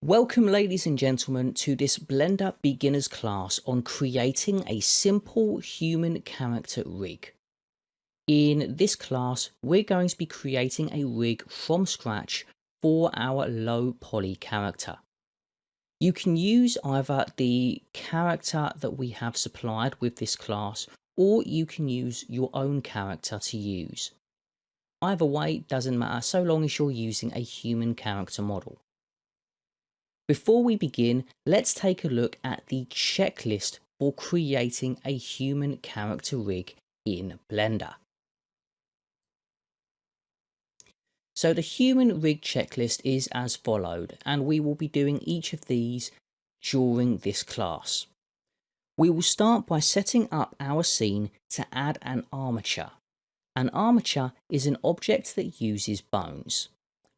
Welcome ladies and gentlemen to this Blender beginners class on creating a simple human character rig. In this class we're going to be creating a rig from scratch for our low poly character. You can use either the character that we have supplied with this class, or you can use your own character to use. Either way doesn't matter so long as you're using a human character model. Before we begin, let's take a look at the checklist for creating a human character rig in Blender. So the human rig checklist is as followed, and we will be doing each of these during this class. We will start by setting up our scene to add an armature. An armature is an object that uses bones,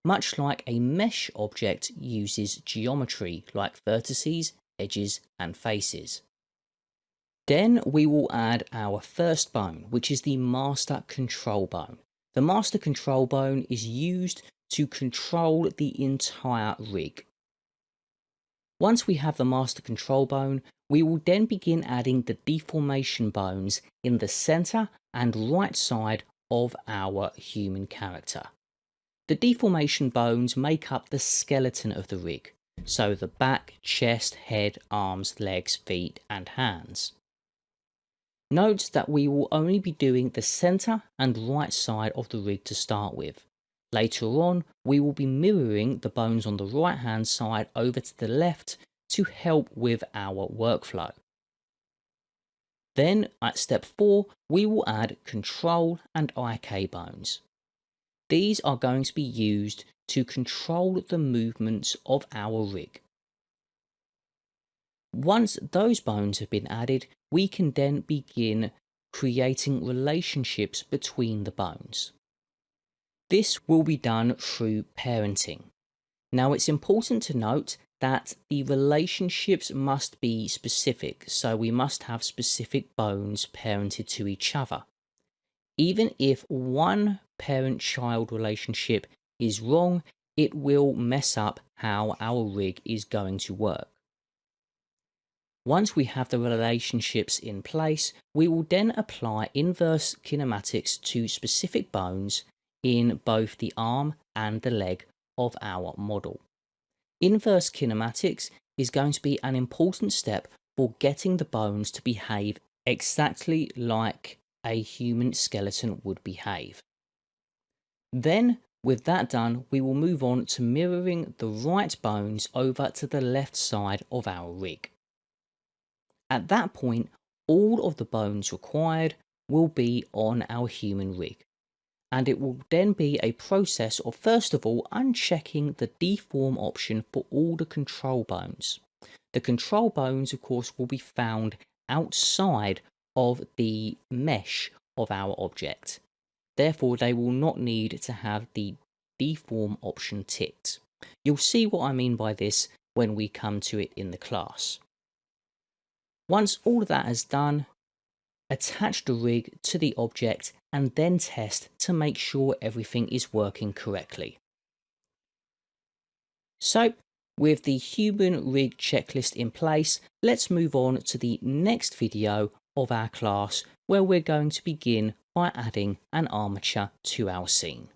much like a mesh object uses geometry like vertices, edges and faces. Then we will add our first bone, which is the master control bone. The master control bone is used to control the entire rig. Once we have the master control bone, we will then begin adding the deformation bones in the center and right side of our human character. The deformation bones make up the skeleton of the rig, so the back, chest, head, arms, legs, feet and hands. Note that we will only be doing the center and right side of the rig to start with. Later on, we will be mirroring the bones on the right hand side over to the left to help with our workflow. Then at step 4, we will add control and IK bones. These are going to be used to control the movements of our rig. Once those bones have been added, we can then begin creating relationships between the bones. This will be done through parenting. Now it's important to note that the relationships must be specific, so we must have specific bones parented to each other. Even if one parent-child relationship is wrong, it will mess up how our rig is going to work. Once we have the relationships in place, we will then apply inverse kinematics to specific bones in both the arm and the leg of our model. Inverse kinematics is going to be an important step for getting the bones to behave exactly like a human skeleton would behave. Then, with that done, we will move on to mirroring the right bones over to the left side of our rig. At that point, all of the bones required will be on our human rig, and it will then be a process of first of all unchecking the deform option for all the control bones. The control bones, of course, will be found outside of the mesh of our object. Therefore, they will not need to have the deform option ticked. You'll see what I mean by this when we come to it in the class. Once all of that is done, attach the rig to the object and then test to make sure everything is working correctly. So, with the human rig checklist in place, let's move on to the next video of our class where we're going to begin by adding an armature to our scene.